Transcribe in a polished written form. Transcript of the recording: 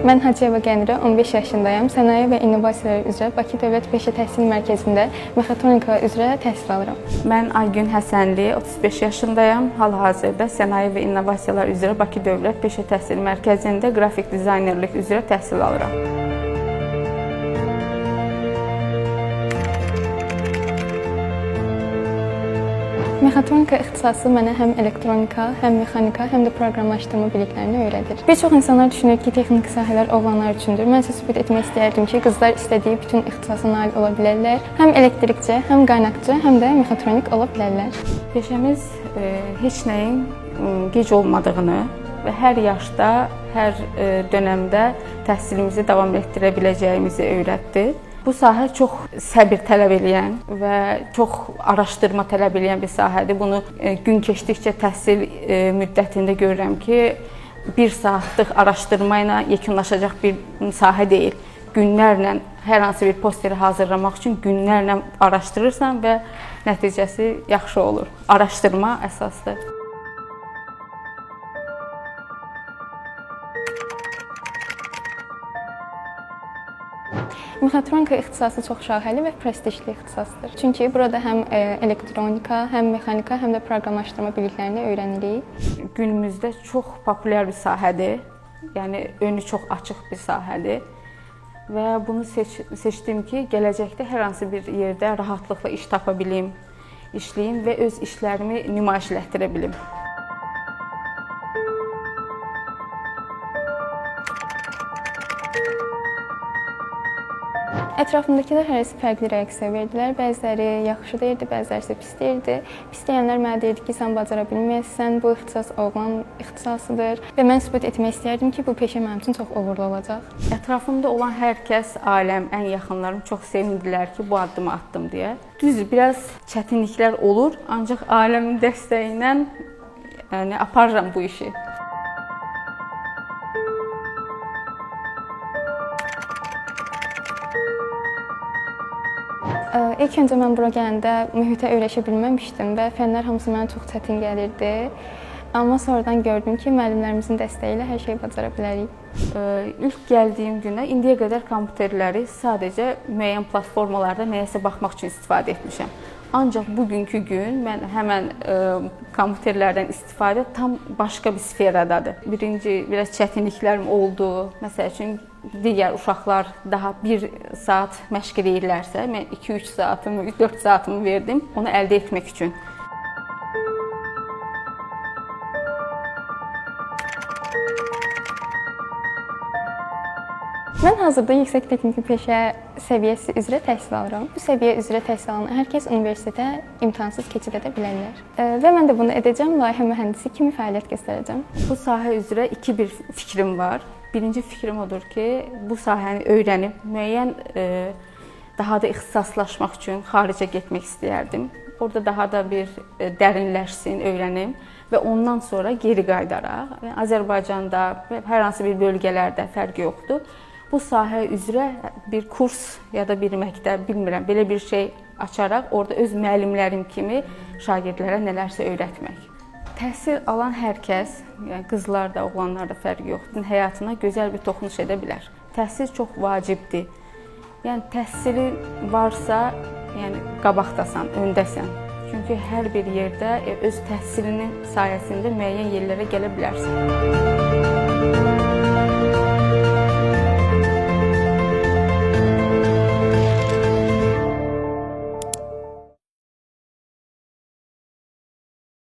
Mən Hacıyeva Qənirə, 15 yaşındayım. Sənaye və İnnovasiyalar üzrə Bakı Dövlət Peşə Təhsil Mərkəzində mexatronika üzrə təhsil alıram. Mən Aygün Həsənli, 35 yaşındayım. Hal-hazırda Sənaye və İnnovasiyalar üzrə Bakı Dövlət Peşə Təhsil Mərkəzində qrafik dizaynerlik üzrə təhsil alıram. Mexatronika ixtisası mənə həm elektronika, həm mexanika, həm də proqramlaşdırma biliklərini öyrədir. Bir çox insanlar düşünür ki, texniki sahələr oğlanlar üçündür. Mən isə sübut etmək istəyərdim ki, qızlar istədiyi bütün ixtisasa nail ola bilərlər. Həm elektrikçi, həm qaynaqçı, həm də mexatronik ola bilərlər. Peşəmiz heç nəyin gec olmadığını və hər yaşda, hər dönəmdə təhsilimizi davam etdirə biləcəyimizi öyrətdi. Bu sahə çox səbir tələb edən və çox araşdırma tələb edən bir sahədir. Bunu gün keçdikcə təhsil müddətində görürəm ki, bir saatlıq araşdırma ilə yekunlaşacaq bir sahə deyil. Günlərlə hər hansı bir posteri hazırlamaq üçün günlərlə araşdırırsan və nəticəsi yaxşı olur. Araşdırma əsasdır. Mexatronika ixtisası çox şaxəli və prestijli ixtisasdır. Çünki burada həm elektronika, həm mexanika, həm də proqramlaşdırma biliklərini öyrənirik. Günümüzdə çox populyar bir sahədir. Yəni önü çox açıq bir sahədir. Və bunu seçdim ki, gələcəkdə hər hansı bir yerdə rahatlıqla iş tapa bilim, işləyim və öz işlərimi nümayişlətdirə bilim. Ətrafımdakılar hərəsi fərqli reaksiya verdilər. Bəziləri yaxşı deyirdi, bəziləri isə pis deyirdi. Pis deyənlər mənə deyirdi ki, sən bacara bilməzsən, bu ixtisas oğlan ixtisasıdır. Və mən sübut etmək istəyərdim ki, bu peşə mənim üçün çox uğurlu olacaq. Ətrafımda olan hər kəs, ailəm, ən yaxınlarım çox sevindilər ki, bu addımı atdım deyə. Düzdür, biraz çətinliklər olur, ancaq ailəmin dəstəyi ilə aparıram bu işi. İlk öncə mən bura gələndə mühitə öyrəşə bilməmişdim və fənlər hamısı mənə çox çətin gəlirdi. Amma sonradan gördüm ki, müəllimlərimizin dəstəyi ilə hər şeyi bacara bilərik. İlk gəldiyim gündə indiyə qədər kompüterləri sadəcə müəyyən platformalarda nəyəsə baxmaq üçün istifadə etmişəm. Ancaq bugünkü gün mən həmən kompüterlərdən istifadə tam başqa bir sferadadır. Birinci, biraz çətinliklərim oldu. Məsəl üçün, digər uşaqlar daha 1 saat məşq edirlərsə, mən 2-3 saatımı, 4 saatımı verdim onu əldə etmək üçün. Mən hazırda yüksək texniki peşə səviyyəsi üzrə təhsil alıram. Bu səviyyə üzrə təhsil alan hər kəs universitetə imtahansız keçid edə bilərlər. Və mən də bunu edəcəm, layihə mühəndisi kimi fəaliyyət göstərəcəm. Bu sahə üzrə bir fikrim var. Birinci fikrim odur ki, bu sahəni öyrənib müəyyən daha da ixtisaslaşmaq üçün xaricə getmək istəyərdim. Orada daha da bir dərinləşsin, öyrənim və ondan sonra geri qayıdaraq. Azərbaycanda hər hansı bir bölgələrdə fərqi yoxdur. Bu sahə üzrə bir kurs ya da bir məktəb, bilmirəm, belə bir şey açaraq orada öz müəllimlərim kimi şagirdlərə nələrsə öyrətmək. Təhsil alan hər kəs, yəni qızlar da, oğlanlar da fərqi yoxdur, həyatına gözəl bir toxunuş edə bilər. Təhsil çox vacibdir. Yəni təhsili varsa, yəni qabaqdasan, öndəsən. Çünki hər bir yerdə öz təhsilinin sayəsində müəyyən yerlərə gələ bilərsən.